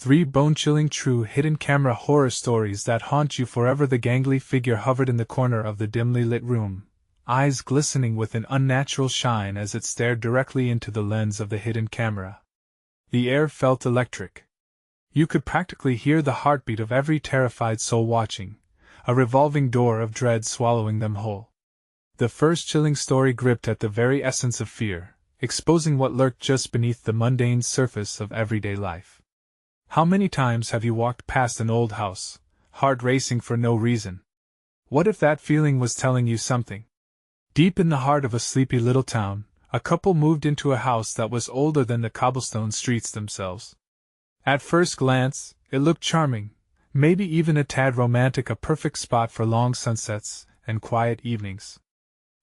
3 bone-chilling true hidden camera horror stories that haunt you forever. The gangly figure hovered in the corner of the dimly lit room, eyes glistening with an unnatural shine as it stared directly into the lens of the hidden camera. The air felt electric. You could practically hear the heartbeat of every terrified soul watching, a revolving door of dread swallowing them whole. The first chilling story gripped at the very essence of fear, exposing what lurked just beneath the mundane surface of everyday life. How many times have you walked past an old house, heart racing for no reason? What if that feeling was telling you something? Deep in the heart of a sleepy little town, a couple moved into a house that was older than the cobblestone streets themselves. At first glance, it looked charming, maybe even a tad romantic, a perfect spot for long sunsets and quiet evenings.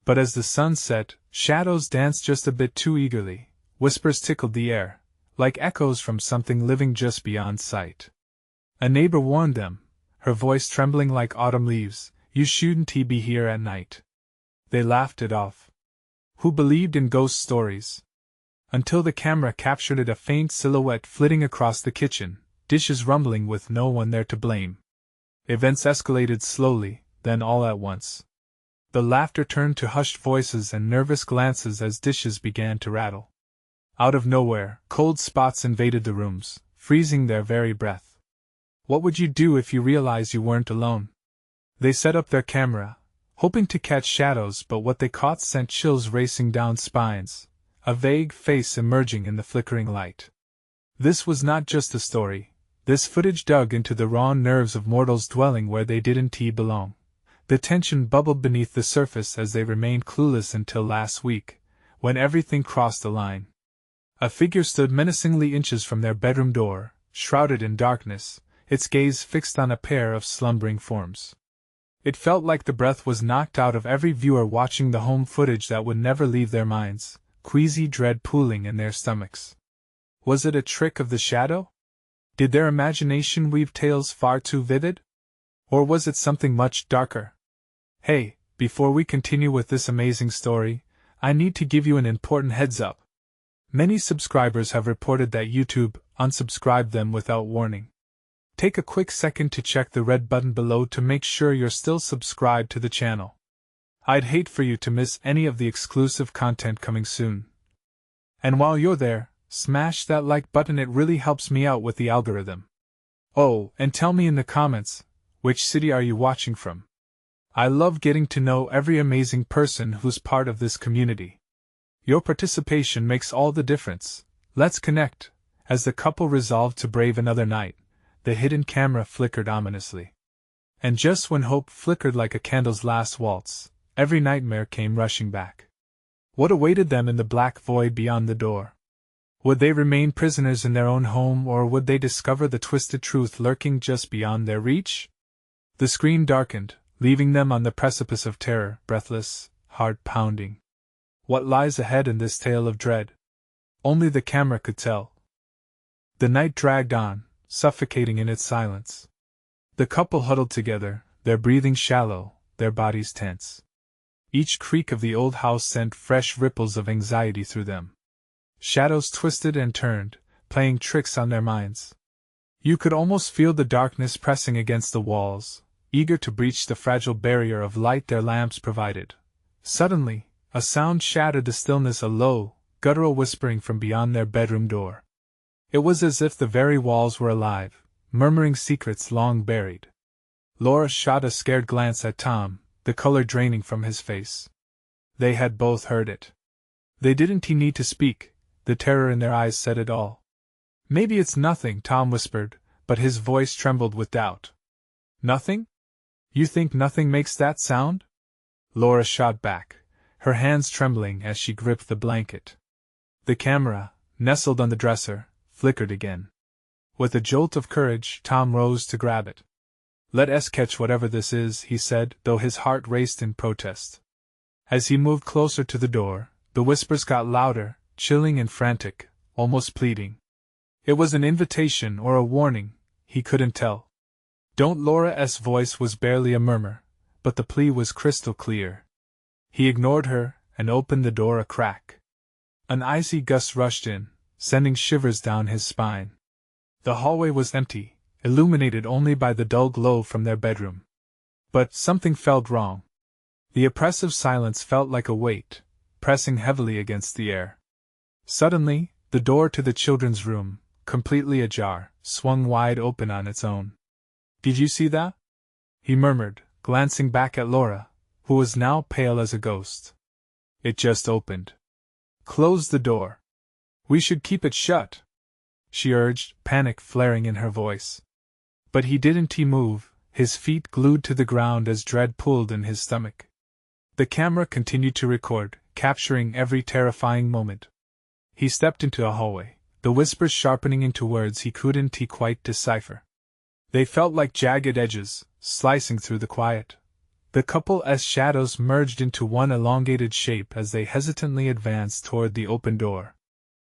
But as the sun set, shadows danced just a bit too eagerly, whispers tickled the air, like echoes from something living just beyond sight. A neighbor warned them, her voice trembling like autumn leaves, "You shouldn't be here at night." They laughed it off. Who believed in ghost stories? Until the camera captured it, a faint silhouette flitting across the kitchen, dishes rumbling with no one there to blame. Events escalated slowly, then all at once. The laughter turned to hushed voices and nervous glances as dishes began to rattle. Out of nowhere, cold spots invaded the rooms, freezing their very breath. What would you do if you realized you weren't alone? They set up their camera, hoping to catch shadows, but what they caught sent chills racing down spines, a vague face emerging in the flickering light. This was not just a story. This footage dug into the raw nerves of mortals dwelling where they didn't belong. The tension bubbled beneath the surface as they remained clueless until last week, when everything crossed the line. A figure stood menacingly inches from their bedroom door, shrouded in darkness, its gaze fixed on a pair of slumbering forms. It felt like the breath was knocked out of every viewer watching the home footage that would never leave their minds, queasy dread pooling in their stomachs. Was it a trick of the shadow? Did their imagination weave tales far too vivid? Or was it something much darker? Hey, before we continue with this amazing story, I need to give you an important heads up. Many subscribers have reported that YouTube unsubscribed them without warning. Take a quick second to check the red button below to make sure you're still subscribed to the channel. I'd hate for you to miss any of the exclusive content coming soon. And while you're there, smash that like button, it really helps me out with the algorithm. Oh, and tell me in the comments, which city are you watching from? I love getting to know every amazing person who's part of this community. Your participation makes all the difference. Let's connect. As the couple resolved to brave another night, the hidden camera flickered ominously. And just when hope flickered like a candle's last waltz, every nightmare came rushing back. What awaited them in the black void beyond the door? Would they remain prisoners in their own home, or would they discover the twisted truth lurking just beyond their reach? The screen darkened, leaving them on the precipice of terror, breathless, heart pounding. What lies ahead in this tale of dread? Only the camera could tell. The night dragged on, suffocating in its silence. The couple huddled together, their breathing shallow, their bodies tense. Each creak of the old house sent fresh ripples of anxiety through them. Shadows twisted and turned, playing tricks on their minds. You could almost feel the darkness pressing against the walls, eager to breach the fragile barrier of light their lamps provided. Suddenly, a sound shattered the stillness, a low, guttural whispering from beyond their bedroom door. It was as if the very walls were alive, murmuring secrets long buried. Laura shot a scared glance at Tom, the color draining from his face. They had both heard it. They didn't need to speak, the terror in their eyes said it all. "Maybe it's nothing," Tom whispered, but his voice trembled with doubt. "Nothing? You think nothing makes that sound?" Laura shot back, her hands trembling as she gripped the blanket. The camera, nestled on the dresser, flickered again. With a jolt of courage, Tom rose to grab it. "Let us catch whatever this is," he said, though his heart raced in protest. As he moved closer to the door, the whispers got louder, chilling and frantic, almost pleading. It was an invitation or a warning, he couldn't tell. "Don't!" Laura's voice was barely a murmur, but the plea was crystal clear. He ignored her and opened the door a crack. An icy gust rushed in, sending shivers down his spine. The hallway was empty, illuminated only by the dull glow from their bedroom. But something felt wrong. The oppressive silence felt like a weight, pressing heavily against the air. Suddenly, the door to the children's room, completely ajar, swung wide open on its own. "Did you see that?" he murmured, glancing back at Laura, who was now pale as a ghost. "It just opened." "Close the door." "We should keep it shut," she urged, panic flaring in her voice. But he didn't move, his feet glued to the ground as dread pulled in his stomach. The camera continued to record, capturing every terrifying moment. He stepped into a hallway, the whispers sharpening into words he couldn't quite decipher. They felt like jagged edges, slicing through the quiet. The couple's shadows merged into one elongated shape as they hesitantly advanced toward the open door.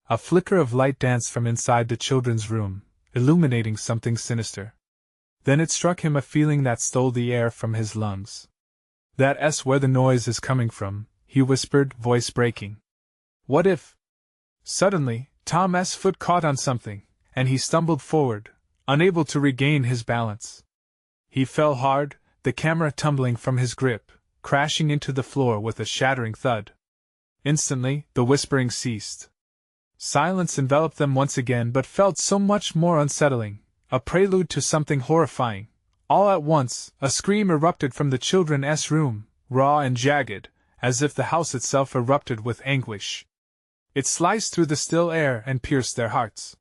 A flicker of light danced from inside the children's room, illuminating something sinister. Then it struck him a feeling that stole the air from his lungs. "That's where the noise is coming from," he whispered, voice breaking. "What if—" Suddenly, Tom's foot caught on something, and he stumbled forward, unable to regain his balance. He fell hard, the camera tumbling from his grip, crashing into the floor with a shattering thud. Instantly, the whispering ceased. Silence enveloped them once again, but felt so much more unsettling, a prelude to something horrifying. All at once, a scream erupted from the children's room, raw and jagged, as if the house itself erupted with anguish. It sliced through the still air and pierced their hearts.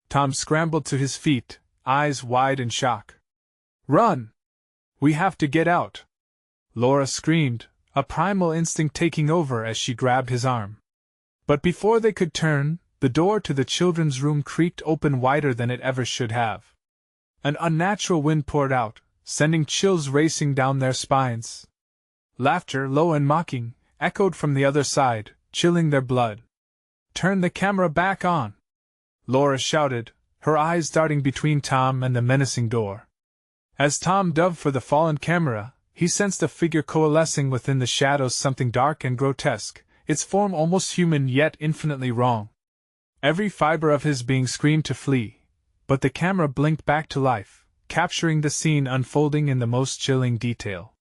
Tom scrambled to his feet, eyes wide in shock. "Run! We have to get out!" Laura screamed, a primal instinct taking over as she grabbed his arm. But before they could turn, the door to the children's room creaked open wider than it ever should have. An unnatural wind poured out, sending chills racing down their spines. Laughter, low and mocking, echoed from the other side, chilling their blood. "Turn the camera back on!" Laura shouted, her eyes darting between Tom and the menacing door. As Tom dove for the fallen camera, he sensed a figure coalescing within the shadows, something dark and grotesque, its form almost human yet infinitely wrong. Every fiber of his being screamed to flee, but the camera blinked back to life, capturing the scene unfolding in the most chilling detail.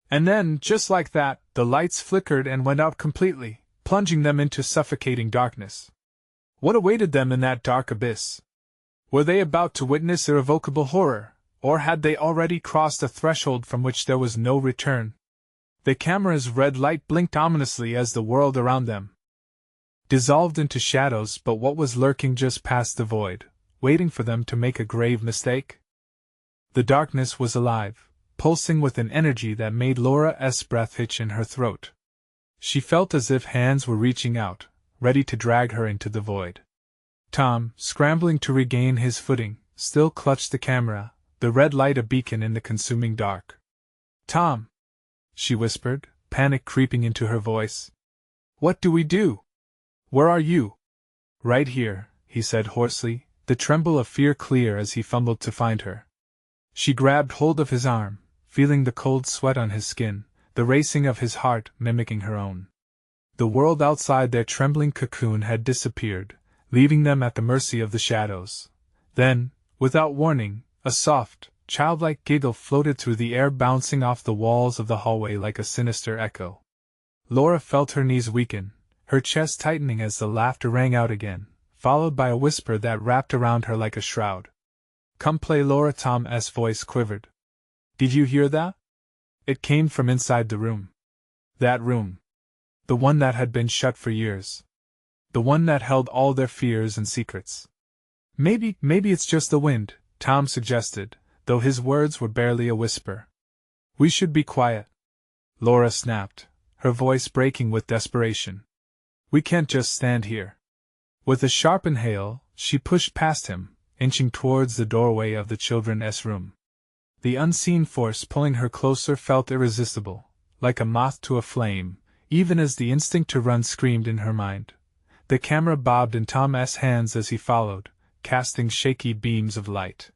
And then, just like that, the lights flickered and went out completely, plunging them into suffocating darkness. What awaited them in that dark abyss? Were they about to witness irrevocable horror, or had they already crossed a threshold from which there was no return? The camera's red light blinked ominously as the world around them dissolved into shadows, but what was lurking just past the void, waiting for them to make a grave mistake? The darkness was alive, pulsing with an energy that made Laura's breath hitch in her throat. She felt as if hands were reaching out, ready to drag her into the void. Tom, scrambling to regain his footing, still clutched the camera, the red light a beacon in the consuming dark. "Tom!" she whispered, panic creeping into her voice. "What do we do? Where are you?" "Right here," he said hoarsely, the tremble of fear clear as he fumbled to find her. She grabbed hold of his arm, feeling the cold sweat on his skin, the racing of his heart mimicking her own. The world outside their trembling cocoon had disappeared, leaving them at the mercy of the shadows. Then, without warning, a soft, childlike giggle floated through the air, bouncing off the walls of the hallway like a sinister echo. Laura felt her knees weaken, her chest tightening as the laughter rang out again, followed by a whisper that wrapped around her like a shroud. "Come play, Laura." Tom's voice quivered. "Did you hear that?" It came from inside the room. That room. The one that had been shut for years. The one that held all their fears and secrets. Maybe it's just the wind," Tom suggested, though his words were barely a whisper. "We should be quiet," Laura snapped, her voice breaking with desperation. "We can't just stand here." With a sharp inhale, she pushed past him, inching towards the doorway of the children's room. The unseen force pulling her closer felt irresistible, like a moth to a flame, even as the instinct to run screamed in her mind. The camera bobbed in Tom's hands as he followed, casting shaky beams of light.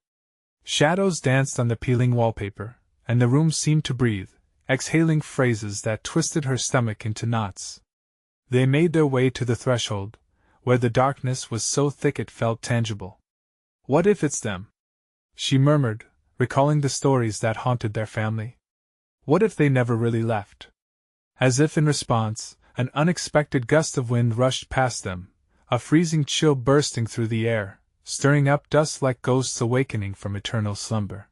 Shadows danced on the peeling wallpaper, and the room seemed to breathe, exhaling phrases that twisted her stomach into knots. They made their way to the threshold, where the darkness was so thick it felt tangible. What if it's them? She murmured, recalling the stories that haunted their family. What if they never really left? As if in response, an unexpected gust of wind rushed past them, a freezing chill bursting through the air, stirring up dust like ghosts awakening from eternal slumber.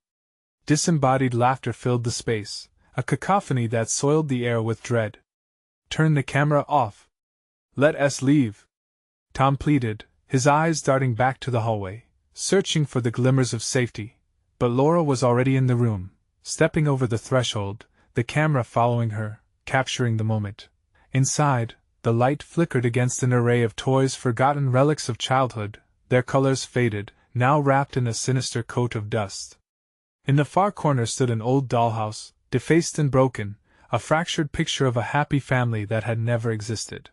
Disembodied laughter filled the space, a cacophony that soiled the air with dread. Turn the camera off. Let us leave, Tom pleaded, his eyes darting back to the hallway, searching for the glimmers of safety, but Laura was already in the room, stepping over the threshold, the camera following her, capturing the moment. Inside, the light flickered against an array of toys, forgotten relics of childhood, their colors faded, now wrapped in a sinister coat of dust. In the far corner stood an old dollhouse, defaced and broken, a fractured picture of a happy family that had never existed.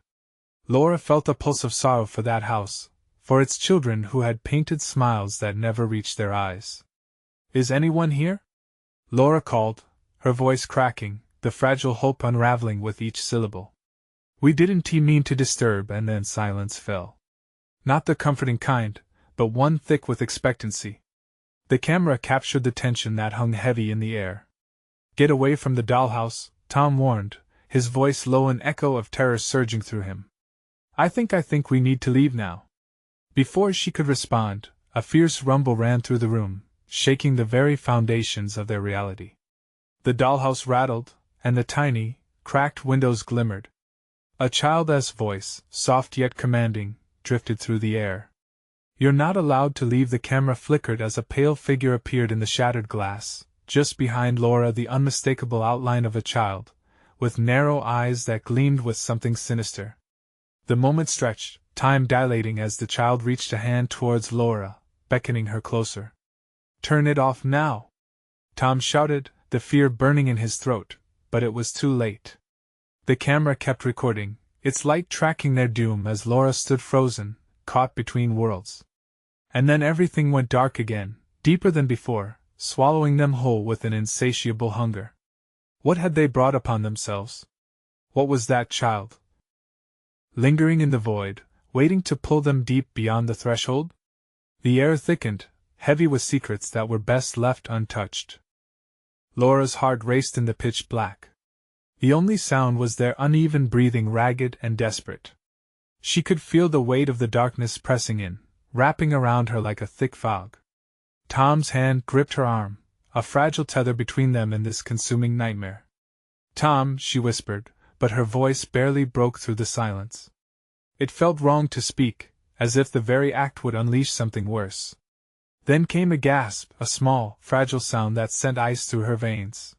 Laura felt a pulse of sorrow for that house, for its children who had painted smiles that never reached their eyes. Is anyone here? Laura called, her voice cracking, the fragile hope unraveling with each syllable. We didn't mean to disturb, and then silence fell. Not the comforting kind, but one thick with expectancy. The camera captured the tension that hung heavy in the air. Get away from the dollhouse, Tom warned, his voice low, an echo of terror surging through him. I think we need to leave now. Before she could respond, a fierce rumble ran through the room, shaking the very foundations of their reality. The dollhouse rattled, and the tiny, cracked windows glimmered. A child's voice, soft yet commanding, drifted through the air. You're not allowed to leave. The camera flickered as a pale figure appeared in the shattered glass, just behind Laura, the unmistakable outline of a child, with narrow eyes that gleamed with something sinister. The moment stretched, time dilating as the child reached a hand towards Laura, beckoning her closer. Turn it off now! Tom shouted, the fear burning in his throat, but it was too late. The camera kept recording, its light tracking their doom as Laura stood frozen, caught between worlds. And then everything went dark again, deeper than before, swallowing them whole with an insatiable hunger. What had they brought upon themselves? What was that child lingering in the void, waiting to pull them deep beyond the threshold? The air thickened, heavy with secrets that were best left untouched. Laura's heart raced in the pitch black. The only sound was their uneven breathing, ragged and desperate. She could feel the weight of the darkness pressing in, wrapping around her like a thick fog. Tom's hand gripped her arm, a fragile tether between them in this consuming nightmare. Tom, she whispered, but her voice barely broke through the silence. It felt wrong to speak, as if the very act would unleash something worse. Then came a gasp, a small, fragile sound that sent ice through her veins.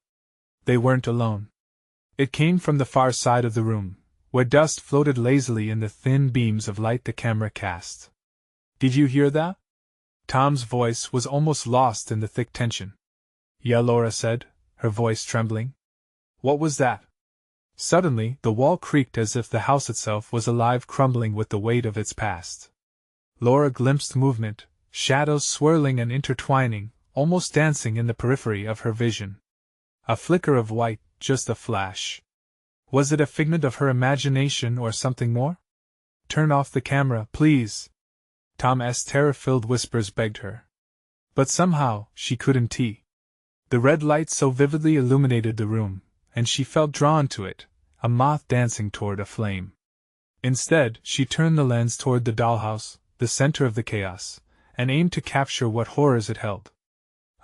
They weren't alone. It came from the far side of the room, where dust floated lazily in the thin beams of light the camera cast. Did you hear that? Tom's voice was almost lost in the thick tension. Yeah, Laura said, her voice trembling. What was that? Suddenly, the wall creaked as if the house itself was alive, crumbling with the weight of its past. Laura glimpsed movement, shadows swirling and intertwining, almost dancing in the periphery of her vision. A flicker of white, just a flash. Was it a figment of her imagination or something more? Turn off the camera, please. Tom's terror-filled whispers begged her. But somehow, she couldn't. The red light so vividly illuminated the room, and she felt drawn to it, a moth dancing toward a flame. Instead, she turned the lens toward the dollhouse, the center of the chaos, and aimed to capture what horrors it held.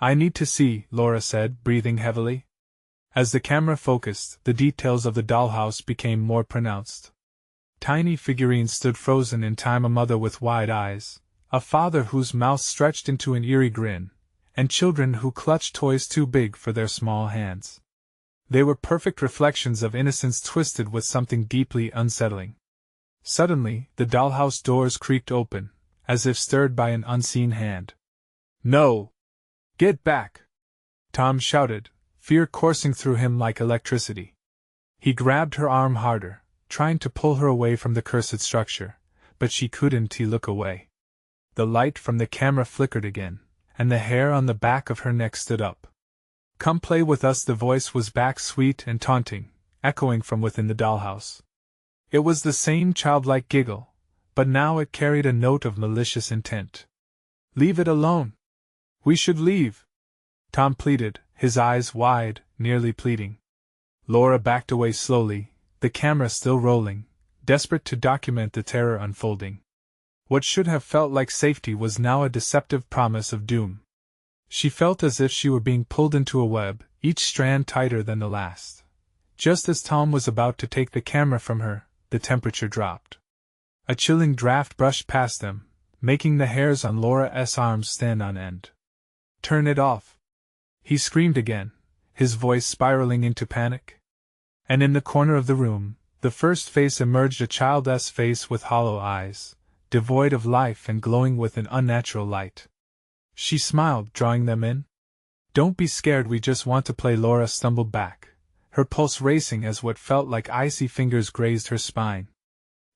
I need to see, Laura said, breathing heavily. As the camera focused, the details of the dollhouse became more pronounced. Tiny figurines stood frozen in time, a mother with wide eyes, a father whose mouth stretched into an eerie grin, and children who clutched toys too big for their small hands. They were perfect reflections of innocence twisted with something deeply unsettling. Suddenly, the dollhouse doors creaked open, as if stirred by an unseen hand. No! Get back! Tom shouted, fear coursing through him like electricity. He grabbed her arm harder, trying to pull her away from the cursed structure, but she couldn't look away. The light from the camera flickered again, and the hair on the back of her neck stood up. Come play with us, the voice was back, sweet and taunting, echoing from within the dollhouse. It was the same childlike giggle, but now it carried a note of malicious intent. Leave it alone. We should leave, Tom pleaded, his eyes wide, nearly pleading. Laura backed away slowly, the camera still rolling, desperate to document the terror unfolding. What should have felt like safety was now a deceptive promise of doom. She felt as if she were being pulled into a web, each strand tighter than the last. Just as Tom was about to take the camera from her, the temperature dropped. A chilling draft brushed past them, making the hairs on Laura's arms stand on end. Turn it off! He screamed again, his voice spiraling into panic. And in the corner of the room, the first face emerged, a child's face with hollow eyes, devoid of life and glowing with an unnatural light. She smiled, drawing them in. Don't be scared, we just want to play. Laura stumbled back, her pulse racing as what felt like icy fingers grazed her spine.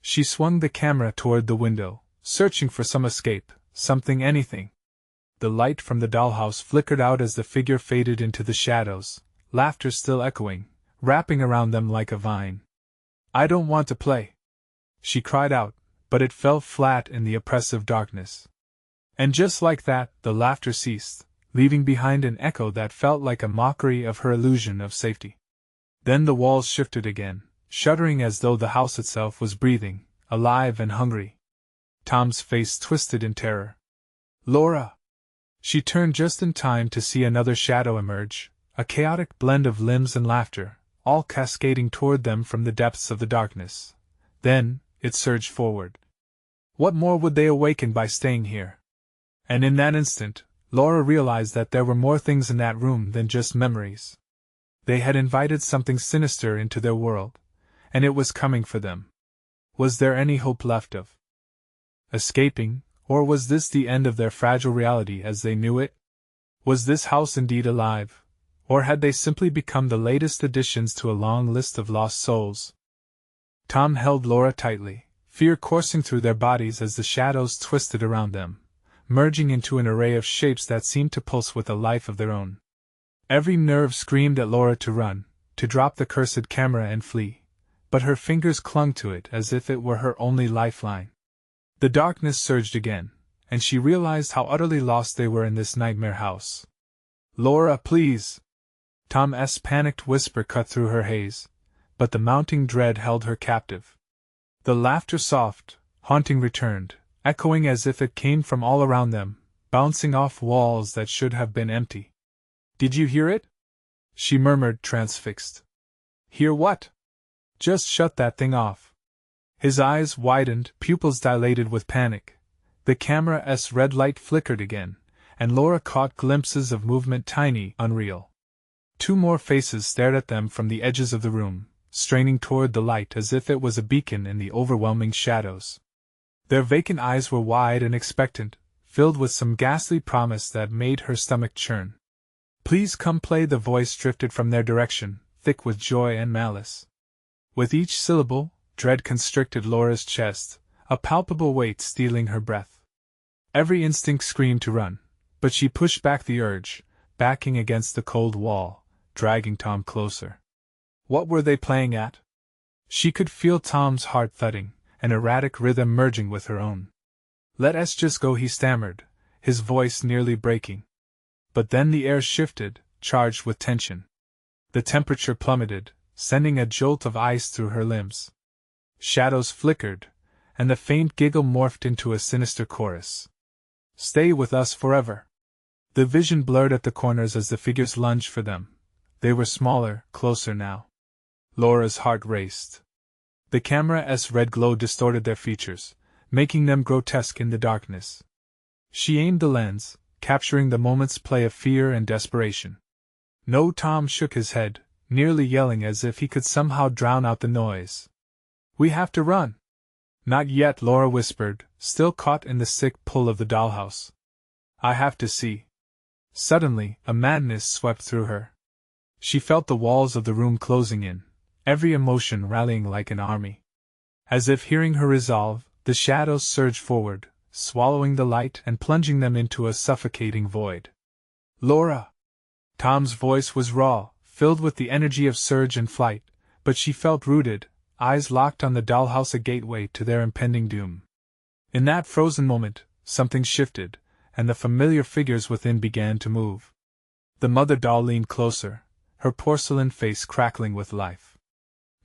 She swung the camera toward the window, searching for some escape, something, anything. The light from the dollhouse flickered out as the figure faded into the shadows, laughter still echoing, wrapping around them like a vine. I don't want to play, she cried out, but it fell flat in the oppressive darkness. And just like that, the laughter ceased, leaving behind an echo that felt like a mockery of her illusion of safety. Then the walls shifted again, shuddering as though the house itself was breathing, alive and hungry. Tom's face twisted in terror. Laura! She turned just in time to see another shadow emerge, a chaotic blend of limbs and laughter, all cascading toward them from the depths of the darkness. Then, it surged forward. What more would they awaken by staying here? And in that instant, Laura realized that there were more things in that room than just memories. They had invited something sinister into their world, and it was coming for them. Was there any hope left of escaping, or was this the end of their fragile reality as they knew it? Was this house indeed alive, or had they simply become the latest additions to a long list of lost souls? Tom held Laura tightly, fear coursing through their bodies as the shadows twisted around them, merging into an array of shapes that seemed to pulse with a life of their own. Every nerve screamed at Laura to run, to drop the cursed camera and flee, but her fingers clung to it as if it were her only lifeline. The darkness surged again, and she realized how utterly lost they were in this nightmare house. Laura, please! Tom's panicked whisper cut through her haze, but the mounting dread held her captive. The laughter, soft, haunting, returned, echoing as if it came from all around them, bouncing off walls that should have been empty. Did you hear it? She murmured, transfixed. Hear what? Just shut that thing off. His eyes widened, pupils dilated with panic. The camera's red light flickered again, and Laura caught glimpses of movement, tiny, unreal. Two more faces stared at them from the edges of the room, straining toward the light as if it was a beacon in the overwhelming shadows. Their vacant eyes were wide and expectant, filled with some ghastly promise that made her stomach churn. Please come play. The voice drifted from their direction, thick with joy and malice. With each syllable, dread constricted Laura's chest, a palpable weight stealing her breath. Every instinct screamed to run, but she pushed back the urge, backing against the cold wall, dragging Tom closer. What were they playing at? She could feel Tom's heart thudding, an erratic rhythm merging with her own. Let us just go, he stammered, his voice nearly breaking. But then the air shifted, charged with tension. The temperature plummeted, sending a jolt of ice through her limbs. Shadows flickered, and the faint giggle morphed into a sinister chorus. Stay with us forever. The vision blurred at the corners as the figures lunged for them. They were smaller, closer now. Laura's heart raced. The camera's red glow distorted their features, making them grotesque in the darkness. She aimed the lens, capturing the moment's play of fear and desperation. No, Tom shook his head, nearly yelling as if he could somehow drown out the noise. We have to run. Not yet, Laura whispered, still caught in the sick pull of the dollhouse. I have to see. Suddenly, a madness swept through her. She felt the walls of the room closing in, every emotion rallying like an army. As if hearing her resolve, the shadows surged forward, swallowing the light and plunging them into a suffocating void. Laura! Tom's voice was raw, filled with the energy of surge and flight, but she felt rooted, eyes locked on the dollhouse, a gateway to their impending doom. In that frozen moment, something shifted, and the familiar figures within began to move. The mother doll leaned closer, her porcelain face crackling with life.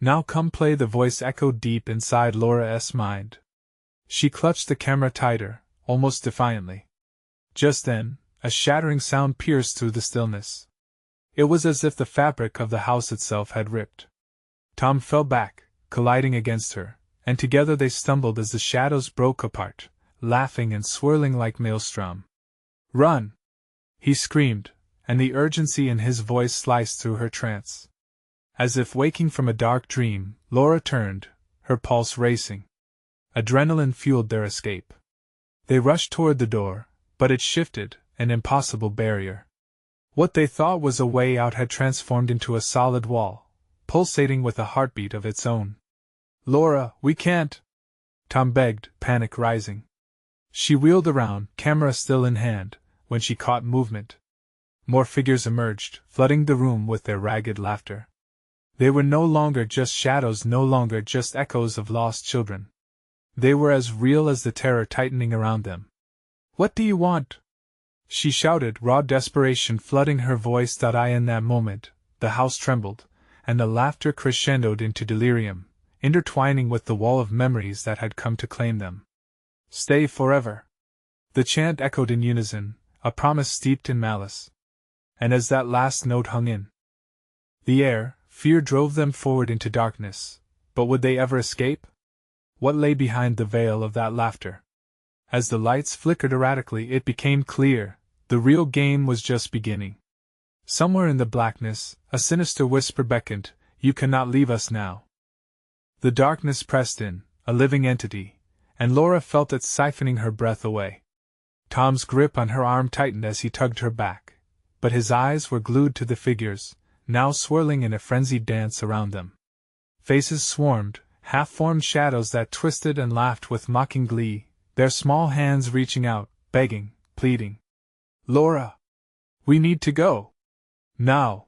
"Now come play," the voice echoed deep inside Laura's mind. She clutched the camera tighter, almost defiantly. Just then, a shattering sound pierced through the stillness. It was as if the fabric of the house itself had ripped. Tom fell back, colliding against her, and together they stumbled as the shadows broke apart, laughing and swirling like maelstrom. "Run!" he screamed, and the urgency in his voice sliced through her trance. As if waking from a dark dream, Laura turned, her pulse racing. Adrenaline fueled their escape. They rushed toward the door, but it shifted, an impossible barrier. What they thought was a way out had transformed into a solid wall, pulsating with a heartbeat of its own. "Laura, we can't!" Tom begged, panic rising. She wheeled around, camera still in hand, when she caught movement. More figures emerged, flooding the room with their ragged laughter. They were no longer just shadows, no longer just echoes of lost children. They were as real as the terror tightening around them. "What do you want?" she shouted, raw desperation flooding her voice. In that moment, the house trembled, and the laughter crescendoed into delirium, intertwining with the wall of memories that had come to claim them. "Stay forever!" The chant echoed in unison, a promise steeped in malice. And as that last note hung in the air, fear drove them forward into darkness. But would they ever escape? What lay behind the veil of that laughter? As the lights flickered erratically, it became clear, the real game was just beginning. Somewhere in the blackness, a sinister whisper beckoned, "You cannot leave us now." The darkness pressed in, a living entity, and Laura felt it siphoning her breath away. Tom's grip on her arm tightened as he tugged her back, but his eyes were glued to the figures, now swirling in a frenzied dance around them. Faces swarmed, half-formed shadows that twisted and laughed with mocking glee, their small hands reaching out, begging, pleading. "Laura! We need to go! Now!"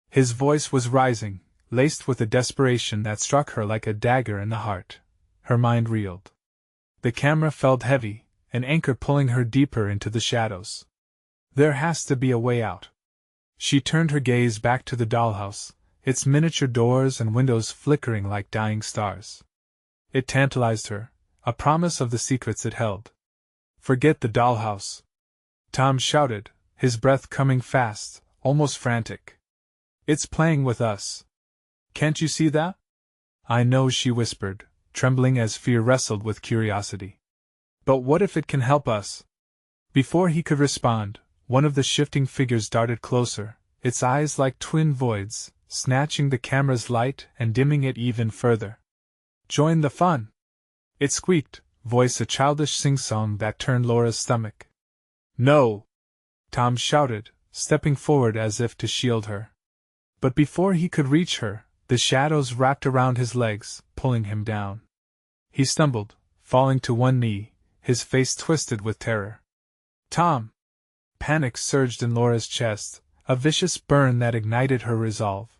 His voice was rising, laced with a desperation that struck her like a dagger in the heart. Her mind reeled. The camera felt heavy, an anchor pulling her deeper into the shadows. There has to be a way out. She turned her gaze back to the dollhouse, its miniature doors and windows flickering like dying stars. It tantalized her, a promise of the secrets it held. "Forget the dollhouse!" Tom shouted, his breath coming fast, almost frantic. "It's playing with us. Can't you see that?" "I know," she whispered, trembling as fear wrestled with curiosity. "But what if it can help us?" Before he could respond, one of the shifting figures darted closer, its eyes like twin voids, snatching the camera's light and dimming it even further. "Join the fun!" it squeaked, voice a childish sing-song that turned Laura's stomach. "No!" Tom shouted, stepping forward as if to shield her. But before he could reach her, the shadows wrapped around his legs, pulling him down. He stumbled, falling to one knee, his face twisted with terror. "Tom!" Panic surged in Laura's chest, a vicious burn that ignited her resolve.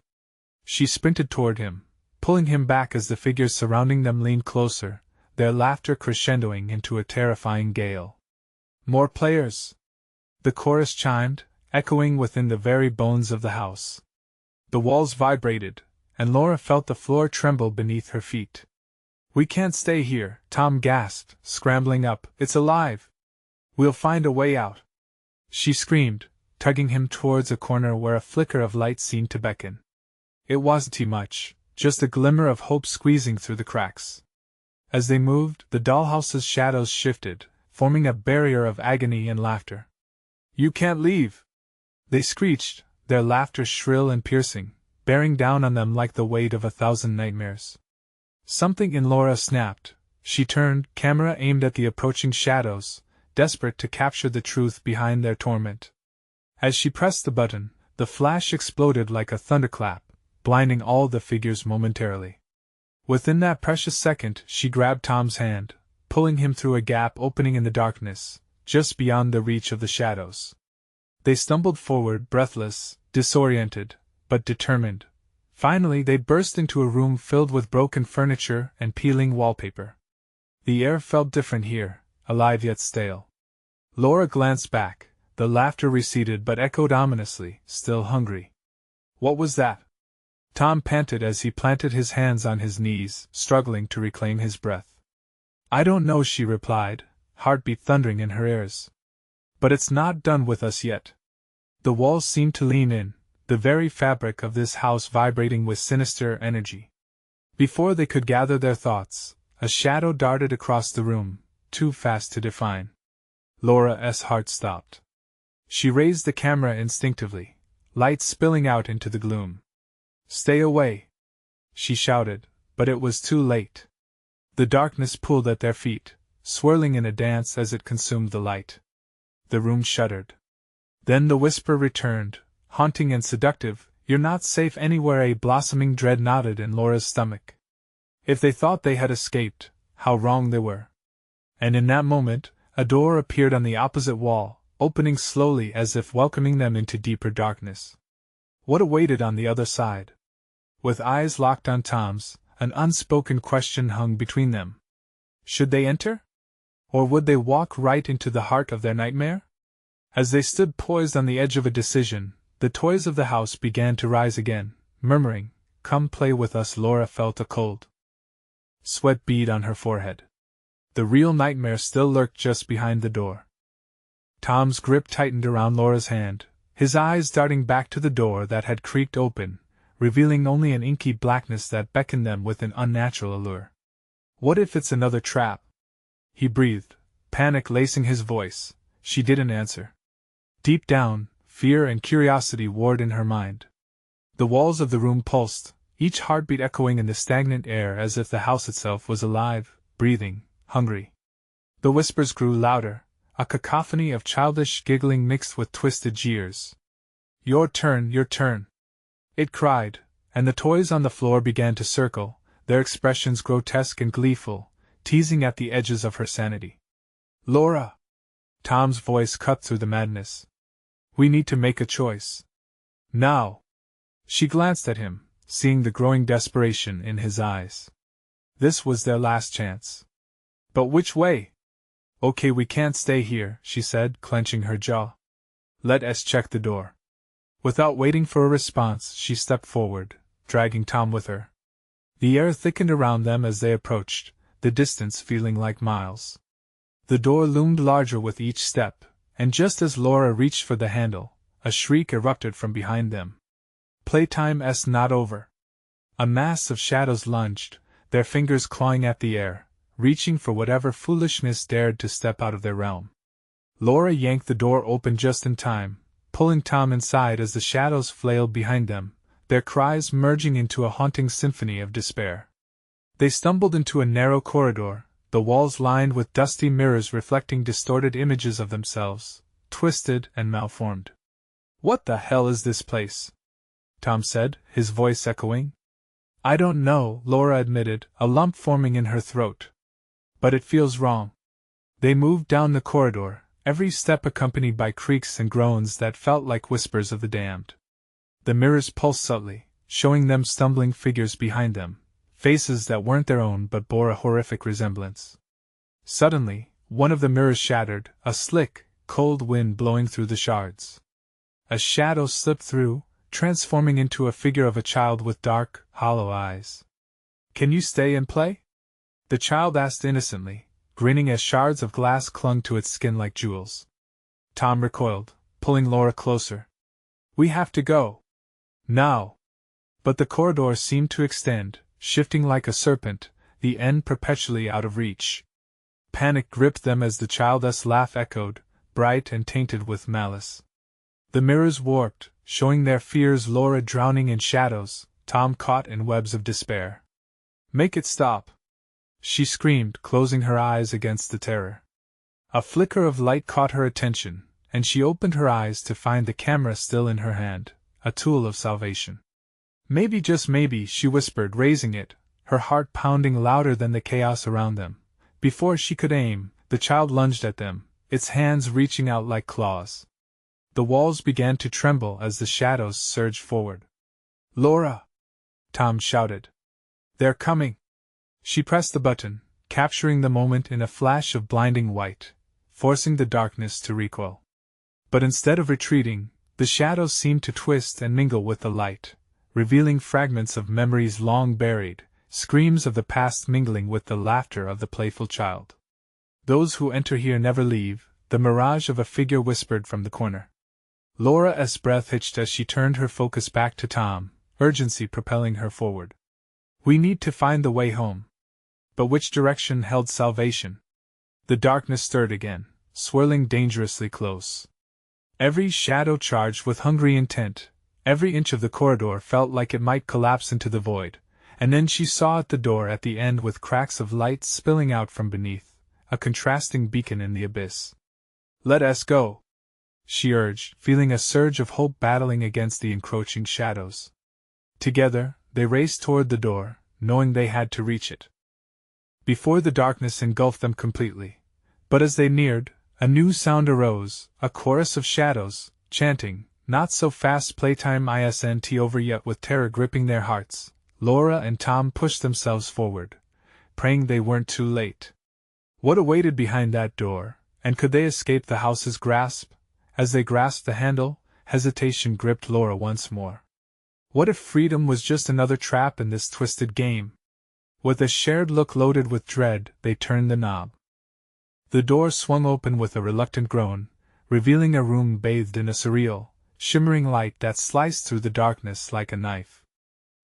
She sprinted toward him, pulling him back as the figures surrounding them leaned closer, their laughter crescendoing into a terrifying gale. "More players!" the chorus chimed, echoing within the very bones of the house. The walls vibrated, and Laura felt the floor tremble beneath her feet. "We can't stay here," Tom gasped, scrambling up. "It's alive! We'll find a way out!" She screamed, tugging him towards a corner where a flicker of light seemed to beckon. It wasn't too much, just a glimmer of hope squeezing through the cracks. As they moved, the dollhouse's shadows shifted, forming a barrier of agony and laughter. "You can't leave!" they screeched, their laughter shrill and piercing, bearing down on them like the weight of 1,000 nightmares. Something in Laura snapped. She turned, camera aimed at the approaching shadows, desperate to capture the truth behind their torment. As she pressed the button, the flash exploded like a thunderclap, blinding all the figures momentarily. Within that precious second, she grabbed Tom's hand, pulling him through a gap opening in the darkness, just beyond the reach of the shadows. They stumbled forward, breathless, disoriented, but determined. Finally, they burst into a room filled with broken furniture and peeling wallpaper. The air felt different here, alive yet stale. Laura glanced back. The laughter receded but echoed ominously, still hungry. What was that? Tom panted as he planted his hands on his knees, struggling to reclaim his breath. I don't know, she replied, heartbeat thundering in her ears. But it's not done with us yet. The walls seemed to lean in, the very fabric of this house vibrating with sinister energy. Before they could gather their thoughts, a shadow darted across the room, too fast to define. Laura's heart stopped. She raised the camera instinctively, light spilling out into the gloom. Stay away! She shouted, but it was too late. The darkness pulled at their feet, swirling in a dance as it consumed the light. The room shuddered. Then the whisper returned, haunting and seductive, "You're not safe anywhere." A blossoming dread knotted in Laura's stomach. If they thought they had escaped, how wrong they were. And in that moment, a door appeared on the opposite wall, opening slowly as if welcoming them into deeper darkness. What awaited on the other side? With eyes locked on Tom's, an unspoken question hung between them. Should they enter? Or would they walk right into the heart of their nightmare? As they stood poised on the edge of a decision, the toys of the house began to rise again, murmuring, "Come play with us." Laura felt a cold sweat bead on her forehead. The real nightmare still lurked just behind the door. Tom's grip tightened around Laura's hand, his eyes darting back to the door that had creaked open, revealing only an inky blackness that beckoned them with an unnatural allure. What if it's another trap? He breathed, panic lacing his voice. She didn't answer. Deep down, fear and curiosity warred in her mind. The walls of the room pulsed, each heartbeat echoing in the stagnant air as if the house itself was alive, breathing, hungry. The whispers grew louder, a cacophony of childish giggling mixed with twisted jeers. Your turn, it cried, and the toys on the floor began to circle, their expressions grotesque and gleeful, teasing at the edges of her sanity. Laura! Tom's voice cut through the madness. We need to make a choice. Now! She glanced at him, seeing the growing desperation in his eyes. This was their last chance. But which way? Okay, we can't stay here, she said, clenching her jaw. Let us check the door. Without waiting for a response, she stepped forward, dragging Tom with her. The air thickened around them as they approached, the distance feeling like miles. The door loomed larger with each step, and just as Laura reached for the handle, a shriek erupted from behind them. Playtime's not over. A mass of shadows lunged, their fingers clawing at the air, reaching for whatever foolishness dared to step out of their realm. Laura yanked the door open just in time, pulling Tom inside as the shadows flailed behind them, their cries merging into a haunting symphony of despair. They stumbled into a narrow corridor, the walls lined with dusty mirrors reflecting distorted images of themselves, twisted and malformed. What the hell is this place? Tom said, his voice echoing. I don't know, Laura admitted, a lump forming in her throat. But it feels wrong. They moved down the corridor, every step accompanied by creaks and groans that felt like whispers of the damned. The mirrors pulsed subtly, showing them stumbling figures behind them, faces that weren't their own but bore a horrific resemblance. Suddenly, one of the mirrors shattered, a slick, cold wind blowing through the shards. A shadow slipped through, transforming into a figure of a child with dark, hollow eyes. Can you stay and play? The child asked innocently, grinning as shards of glass clung to its skin like jewels. Tom recoiled, pulling Laura closer. We have to go. Now. But the corridor seemed to extend, shifting like a serpent, the end perpetually out of reach. Panic gripped them as the child's laugh echoed, bright and tainted with malice. The mirrors warped, showing their fears, Laura drowning in shadows, Tom caught in webs of despair. Make it stop! She screamed, closing her eyes against the terror. A flicker of light caught her attention, and she opened her eyes to find the camera still in her hand, a tool of salvation. Maybe, just maybe, she whispered, raising it, her heart pounding louder than the chaos around them. Before she could aim, the child lunged at them, its hands reaching out like claws. The walls began to tremble as the shadows surged forward. Laura! Tom shouted. They're coming! She pressed the button, capturing the moment in a flash of blinding white. forcing the darkness to recoil. But instead of retreating, the shadows seemed to twist and mingle with the light, revealing fragments of memories long buried, screams of the past mingling with the laughter of the playful child. "Those who enter here never leave," the mirage of a figure whispered from the corner. Laura's breath hitched as she turned her focus back to Tom, urgency propelling her forward. "We need to find the way home." But which direction held salvation? The darkness stirred again, swirling dangerously close. Every shadow charged with hungry intent, every inch of the corridor felt like it might collapse into the void, and then she saw at the door at the end with cracks of light spilling out from beneath, a contrasting beacon in the abyss. "Let us go," she urged, feeling a surge of hope battling against the encroaching shadows. Together, they raced toward the door, knowing they had to reach it before the darkness engulfed them completely. But as they neared, a new sound arose, a chorus of shadows, chanting, "Not so fast, playtime isn't over yet." With terror gripping their hearts, Laura and Tom pushed themselves forward, praying they weren't too late. What awaited behind that door, and could they escape the house's grasp? As they grasped the handle, hesitation gripped Laura once more. What if freedom was just another trap in this twisted game? With a shared look loaded with dread, they turned the knob. The door swung open with a reluctant groan, revealing a room bathed in a surreal, shimmering light that sliced through the darkness like a knife.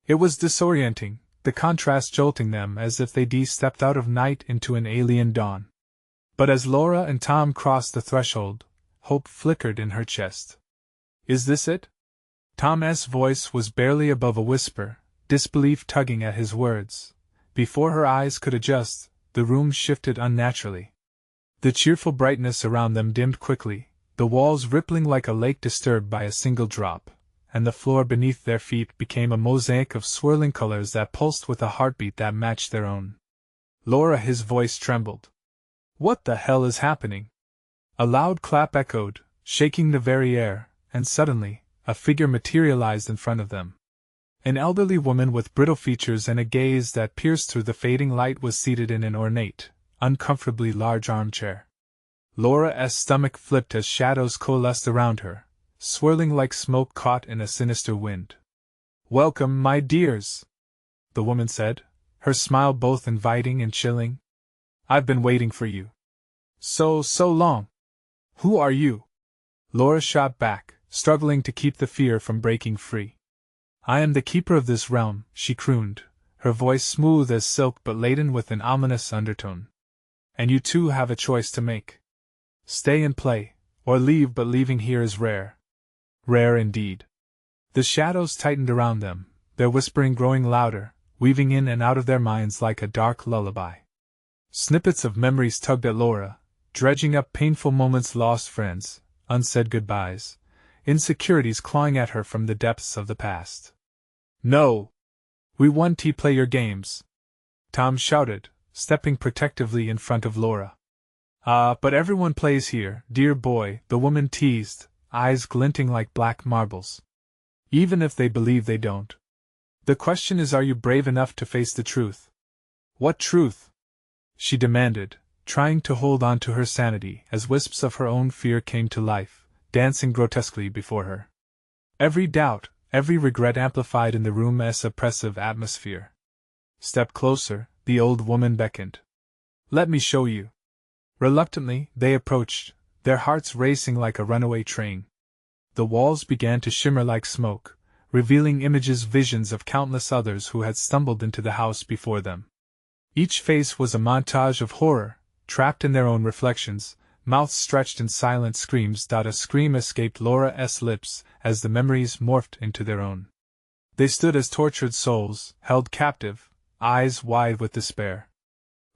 It was disorienting, the contrast jolting them as if they stepped out of night into an alien dawn. But as Laura and Tom crossed the threshold, hope flickered in her chest. "Is this it?" Tom's voice was barely above a whisper, disbelief tugging at his words. Before her eyes could adjust, the room shifted unnaturally. The cheerful brightness around them dimmed quickly, the walls rippling like a lake disturbed by a single drop, and the floor beneath their feet became a mosaic of swirling colors that pulsed with a heartbeat that matched their own. "Laura," his voice trembled. "What the hell is happening?" A loud clap echoed, shaking the very air, and suddenly, a figure materialized in front of them. An elderly woman with brittle features and a gaze that pierced through the fading light was seated in an ornate, uncomfortably large armchair. Laura's stomach flipped as shadows coalesced around her, swirling like smoke caught in a sinister wind. "Welcome, my dears," the woman said, her smile both inviting and chilling. "I've been waiting for you. So long." "Who are you?" Laura shot back, struggling to keep the fear from breaking free. "I am the keeper of this realm," she crooned, her voice smooth as silk but laden with an ominous undertone. "And you two have a choice to make. Stay and play, or leave, but leaving here is rare. Rare indeed." The shadows tightened around them, their whispering growing louder, weaving in and out of their minds like a dark lullaby. Snippets of memories tugged at Laura, dredging up painful moments, lost friends, unsaid goodbyes, insecurities clawing at her from the depths of the past. "No! We want to play your games," Tom shouted, stepping protectively in front of Laura. But everyone plays here, dear boy," the woman teased, eyes glinting like black marbles. "Even if they believe they don't. The question is, are you brave enough to face the truth?" "What truth?" she demanded, trying to hold on to her sanity as wisps of her own fear came to life, dancing grotesquely before her. Every doubt, every regret amplified in the room's oppressive atmosphere. "Step closer," the old woman beckoned. "Let me show you." Reluctantly, they approached, their hearts racing like a runaway train. The walls began to shimmer like smoke, revealing visions of countless others who had stumbled into the house before them. Each face was a montage of horror, trapped in their own reflections, mouths stretched in silent screams. A scream escaped Laura's lips as the memories morphed into their own. They stood as tortured souls, held captive, eyes wide with despair.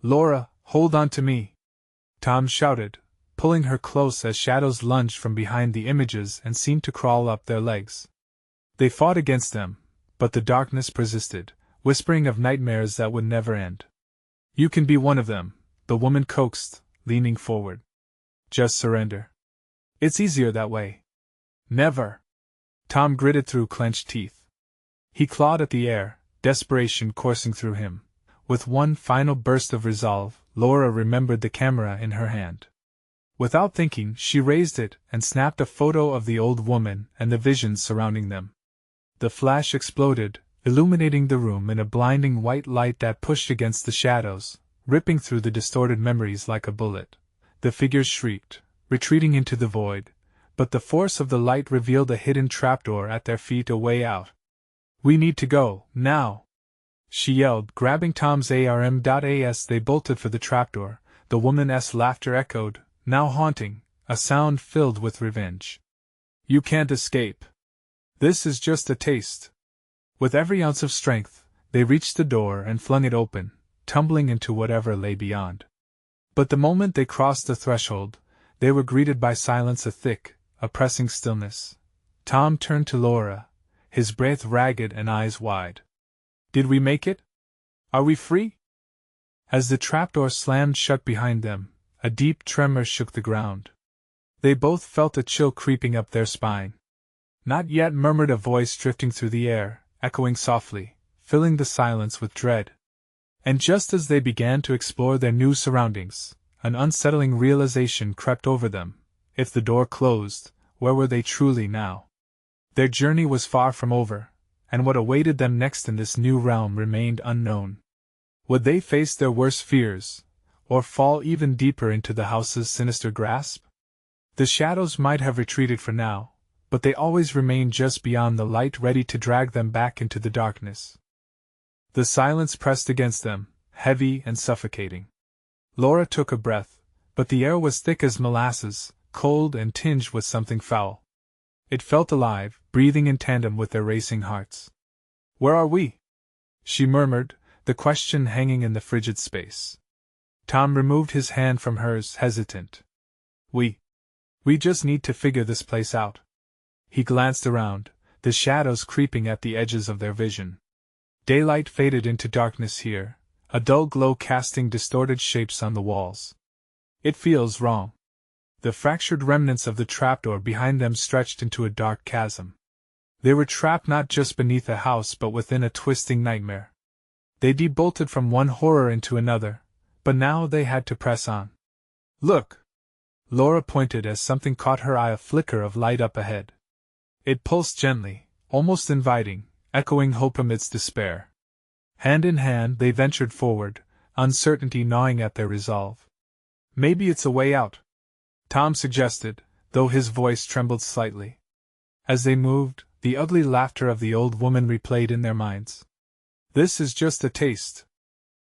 "Laura, hold on to me!" Tom shouted, pulling her close as shadows lunged from behind the images and seemed to crawl up their legs. They fought against them, but the darkness persisted, whispering of nightmares that would never end. "You can be one of them," the woman coaxed, leaning forward. "Just surrender. It's easier that way." "Never!" Tom gritted through clenched teeth. He clawed at the air, desperation coursing through him. With one final burst of resolve, Laura remembered the camera in her hand. Without thinking, she raised it and snapped a photo of the old woman and the visions surrounding them. The flash exploded, illuminating the room in a blinding white light that pushed against the shadows, ripping through the distorted memories like a bullet. The figures shrieked, retreating into the void, but the force of the light revealed a hidden trapdoor at their feet, a way out. "We need to go, now!" she yelled, grabbing Tom's arm.as they bolted for the trapdoor. The woman's laughter echoed, now haunting, a sound filled with revenge. "You can't escape. This is just a taste." With every ounce of strength, they reached the door and flung it open, tumbling into whatever lay beyond. But the moment they crossed the threshold, they were greeted by silence, a thick, oppressing stillness. Tom turned to Laura, his breath ragged and eyes wide. "Did we make it? Are we free?" As the trapdoor slammed shut behind them, a deep tremor shook the ground. They both felt a chill creeping up their spine. "Not yet," murmured a voice drifting through the air, echoing softly, filling the silence with dread. And just as they began to explore their new surroundings, an unsettling realization crept over them. If the door closed, where were they truly now? Their journey was far from over, and what awaited them next in this new realm remained unknown. Would they face their worst fears, or fall even deeper into the house's sinister grasp? The shadows might have retreated for now, but they always remained just beyond the light, ready to drag them back into the darkness. The silence pressed against them, heavy and suffocating. Laura took a breath, but the air was thick as molasses, cold and tinged with something foul. It felt alive, breathing in tandem with their racing hearts. "Where are we?" she murmured, the question hanging in the frigid space. Tom removed his hand from hers, hesitant. We just need to figure this place out." He glanced around, the shadows creeping at the edges of their vision. Daylight faded into darkness here, a dull glow casting distorted shapes on the walls. "It feels wrong." The fractured remnants of the trapdoor behind them stretched into a dark chasm. They were trapped not just beneath a house but within a twisting nightmare. They debolted from one horror into another, but now they had to press on. "Look!" Laura pointed as something caught her eye, a flicker of light up ahead. It pulsed gently, almost inviting, echoing hope amidst despair. Hand in hand they ventured forward, uncertainty gnawing at their resolve. "Maybe it's a way out," Tom suggested, though his voice trembled slightly. As they moved, the ugly laughter of the old woman replayed in their minds. "This is just a taste."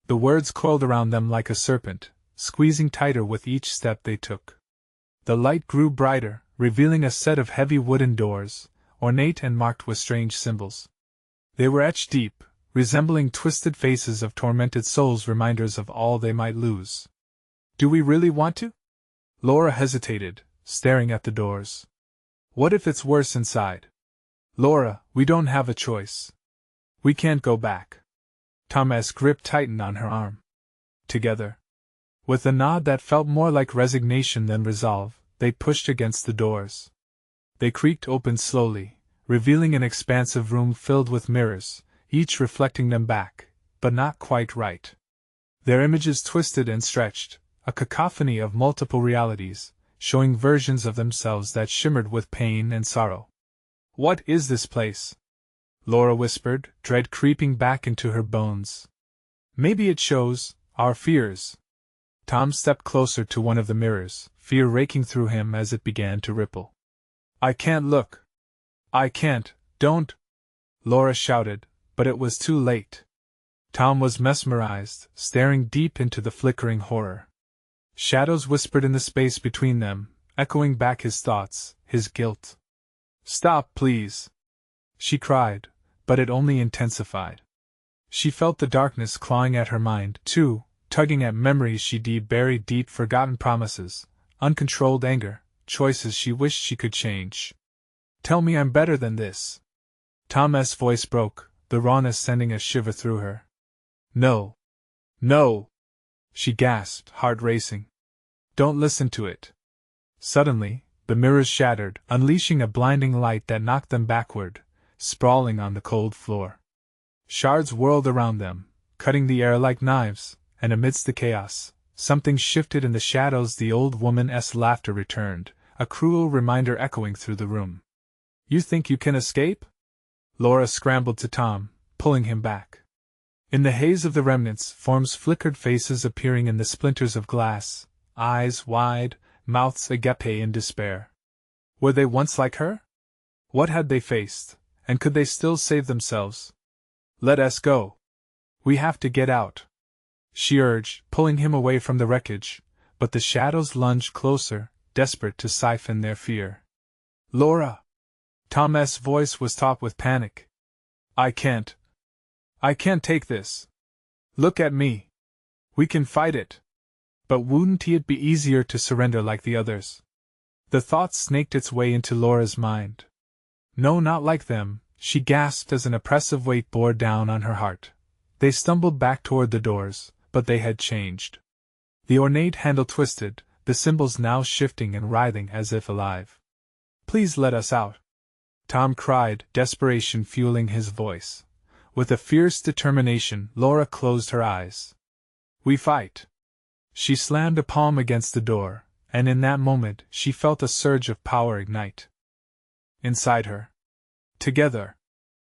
The words coiled around them like a serpent, squeezing tighter with each step they took. The light grew brighter, revealing a set of heavy wooden doors, ornate and marked with strange symbols. They were etched deep, resembling twisted faces of tormented souls, reminders of all they might lose. "Do we really want to?" Laura hesitated, staring at the doors. "What if it's worse inside?" "Laura, we don't have a choice. We can't go back." Tom's grip tightened on her arm. Together, with a nod that felt more like resignation than resolve, they pushed against the doors. They creaked open slowly, revealing an expansive room filled with mirrors, each reflecting them back, but not quite right. Their images twisted and stretched, a cacophony of multiple realities, showing versions of themselves that shimmered with pain and sorrow. "What is this place?" Laura whispered, dread creeping back into her bones. "Maybe it shows our fears." Tom stepped closer to one of the mirrors, fear raking through him as it began to ripple. "I can't look. I can't, don't!" Laura shouted, but it was too late. Tom was mesmerized, staring deep into the flickering horror. Shadows whispered in the space between them, echoing back his thoughts, his guilt. "Stop, please!" she cried, but it only intensified. She felt the darkness clawing at her mind, too, tugging at memories she'd buried deep, forgotten promises, uncontrolled anger, choices she wished she could change. "Tell me I'm better than this." Tom's voice broke, the rawness sending a shiver through her. "No. No!" she gasped, heart racing. "Don't listen to it." Suddenly, the mirrors shattered, unleashing a blinding light that knocked them backward, sprawling on the cold floor. Shards whirled around them, cutting the air like knives, and amidst the chaos, something shifted in the shadows. The old woman's laughter returned, a cruel reminder echoing through the room. You think you can escape? Laura scrambled to Tom, pulling him back. In the haze of the remnants, forms flickered, faces appearing in the splinters of glass, eyes wide, mouths agape in despair. Were they once like her? What had they faced, and could they still save themselves? Let us go. We have to get out, she urged, pulling him away from the wreckage, but the shadows lunged closer, desperate to siphon their fear. Laura! Tom's voice was taut with panic. I can't take this. Look at me. We can fight it. But wouldn't it be easier to surrender like the others? The thought snaked its way into Laura's mind. No, not like them, she gasped as an oppressive weight bore down on her heart. They stumbled back toward the doors, but they had changed. The ornate handle twisted, the symbols now shifting and writhing as if alive. Please let us out, Tom cried, desperation fueling his voice. With a fierce determination, Laura closed her eyes. We fight. She slammed a palm against the door, and in that moment she felt a surge of power ignite inside her. Together.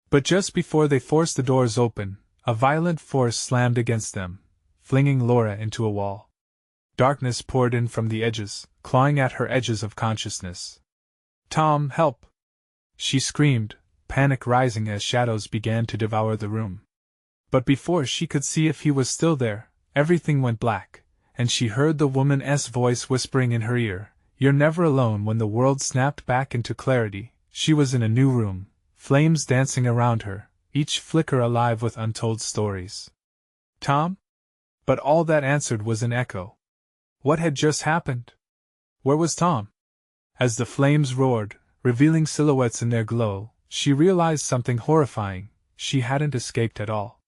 But just before they forced the doors open, a violent force slammed against them, flinging Laura into a wall. Darkness poured in from the edges, clawing at her edges of consciousness. Tom, help! She screamed, panic rising as shadows began to devour the room. But before she could see if he was still there, everything went black, and she heard the woman's voice whispering in her ear, You're never alone. When the world snapped back into clarity, she was in a new room, flames dancing around her, each flicker alive with untold stories. Tom? But all that answered was an echo. What had just happened? Where was Tom? As the flames roared, revealing silhouettes in their glow, she realized something horrifying. She hadn't escaped at all.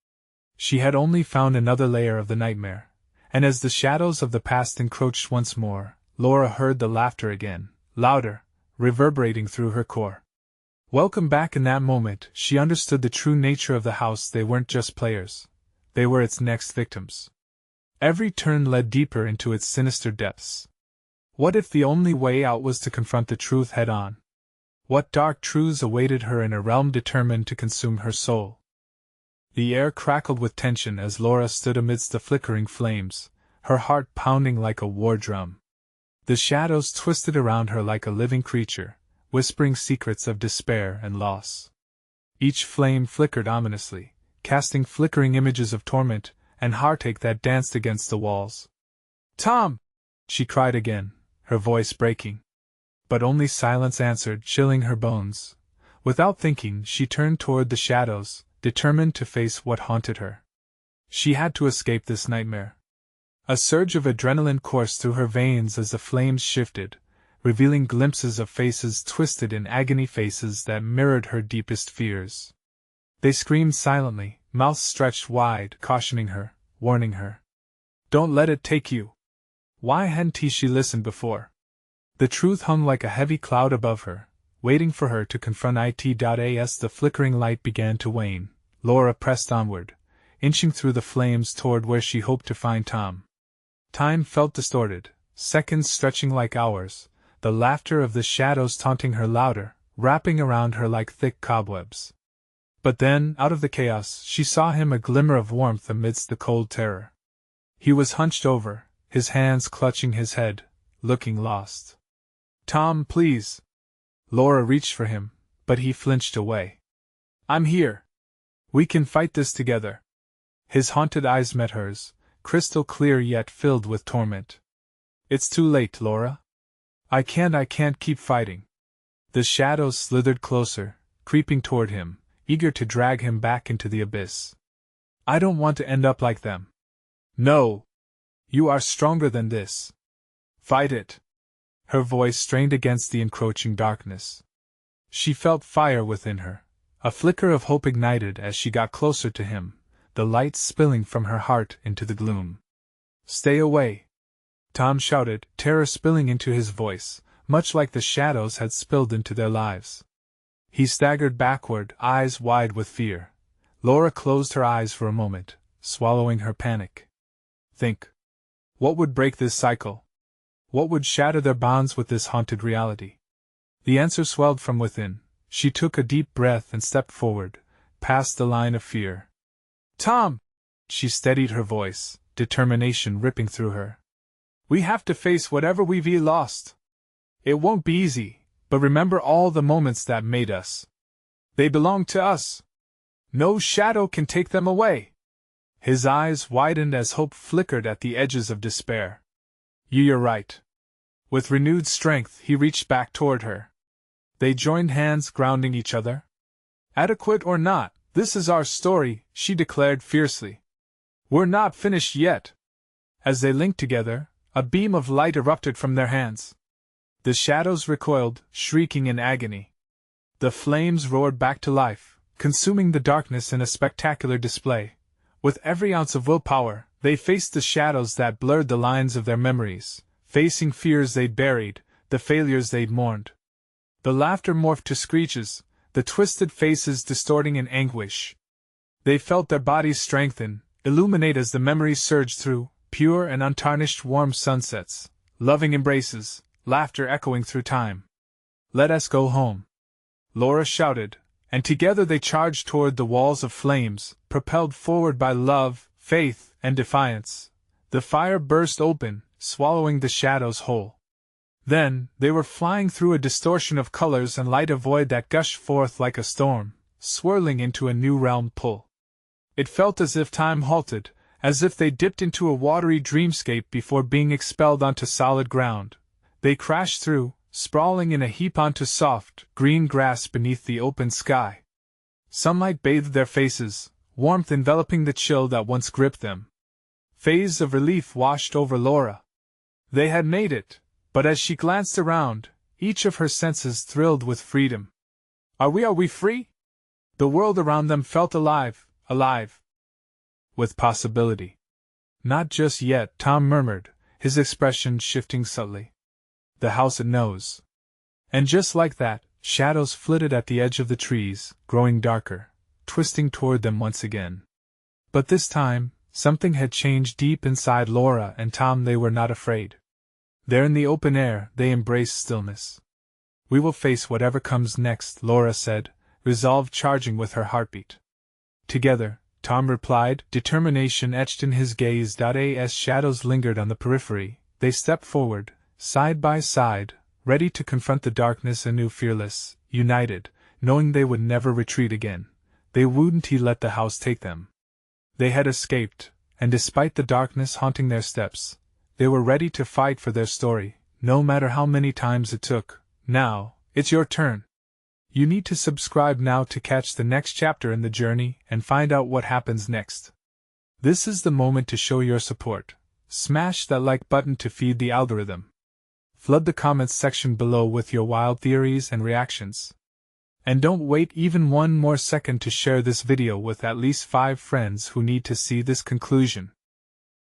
She had only found another layer of the nightmare, and as the shadows of the past encroached once more, Laura heard the laughter again, louder, reverberating through her core. Welcome back. In that moment, she understood the true nature of the house. They weren't just players. They were its next victims. Every turn led deeper into its sinister depths. What if the only way out was to confront the truth head-on? What dark truths awaited her in a realm determined to consume her soul? The air crackled with tension as Laura stood amidst the flickering flames, her heart pounding like a war drum. The shadows twisted around her like a living creature, whispering secrets of despair and loss. Each flame flickered ominously, casting flickering images of torment and heartache that danced against the walls. Tom! She cried again, her voice breaking. But only silence answered, chilling her bones. Without thinking, she turned toward the shadows, determined to face what haunted her. She had to escape this nightmare. A surge of adrenaline coursed through her veins as the flames shifted, revealing glimpses of faces twisted in agony, faces that mirrored her deepest fears. They screamed silently, mouths stretched wide, cautioning her, warning her. Don't let it take you. Why hadn't she listened before? The truth hung like a heavy cloud above her, waiting for her to confront it. As the flickering light began to wane, Laura pressed onward, inching through the flames toward where she hoped to find Tom. Time felt distorted, seconds stretching like hours, the laughter of the shadows taunting her louder, wrapping around her like thick cobwebs. But then, out of the chaos, she saw him, a glimmer of warmth amidst the cold terror. He was hunched over, his hands clutching his head, looking lost. Tom, please! Laura reached for him, but he flinched away. I'm here. We can fight this together. His haunted eyes met hers, crystal clear yet filled with torment. It's too late, Laura. I can't keep fighting. The shadows slithered closer, creeping toward him, eager to drag him back into the abyss. I don't want to end up like them. No! You are stronger than this. Fight it! Her voice strained against the encroaching darkness. She felt fire within her, a flicker of hope ignited as she got closer to him, the light spilling from her heart into the gloom. Stay away! Tom shouted, terror spilling into his voice, much like the shadows had spilled into their lives. He staggered backward, eyes wide with fear. Laura closed her eyes for a moment, swallowing her panic. Think. What would break this cycle? What would shatter their bonds with this haunted reality? The answer swelled from within. She took a deep breath and stepped forward, past the line of fear. Tom! She steadied her voice, determination ripping through her. We have to face whatever we've lost. It won't be easy, but remember all the moments that made us. They belong to us. No shadow can take them away. His eyes widened as hope flickered at the edges of despair. You're right. With renewed strength, he reached back toward her. They joined hands, grounding each other. Adequate or not, this is our story, she declared fiercely. We're not finished yet. As they linked together, a beam of light erupted from their hands. The shadows recoiled, shrieking in agony. The flames roared back to life, consuming the darkness in a spectacular display. With every ounce of willpower, they faced the shadows that blurred the lines of their memories, facing fears they'd buried, the failures they'd mourned. The laughter morphed to screeches, the twisted faces distorting in anguish. They felt their bodies strengthen, illuminate as the memories surged through, pure and untarnished warm sunsets, loving embraces, laughter echoing through time. Let us go home, Laura shouted, and together they charged toward the walls of flames, propelled forward by love, faith, and defiance. The fire burst open, swallowing the shadows whole. Then, they were flying through a distortion of colors and light, a void that gushed forth like a storm, swirling into a new realm pull. It felt as if time halted, as if they dipped into a watery dreamscape before being expelled onto solid ground. They crashed through, sprawling in a heap onto soft, green grass beneath the open sky. Sunlight bathed their faces, warmth enveloping the chill that once gripped them. Phase of relief washed over Laura. They had made it. But as she glanced around, each of her senses thrilled with freedom. Are we free? The world around them felt alive. With possibility. Not just yet, Tom murmured, his expression shifting subtly. The house it knows. And just like that, shadows flitted at the edge of the trees, growing darker, twisting toward them once again. But this time, something had changed deep inside Laura and Tom. They were not afraid. There in the open air, they embraced stillness. We will face whatever comes next, Laura said, resolve charging with her heartbeat. Together, Tom replied, determination etched in his gaze. As shadows lingered on the periphery, they stepped forward, side by side, ready to confront the darkness anew, fearless, united, knowing they would never retreat again. They wouldn't let the house take them. They had escaped, and despite the darkness haunting their steps, they were ready to fight for their story, no matter how many times it took. Now, it's your turn. You need to subscribe now to catch the next chapter in the journey and find out what happens next. This is the moment to show your support. Smash that like button to feed the algorithm. Flood the comments section below with your wild theories and reactions. And don't wait even one more second to share this video with at least 5 friends who need to see this conclusion.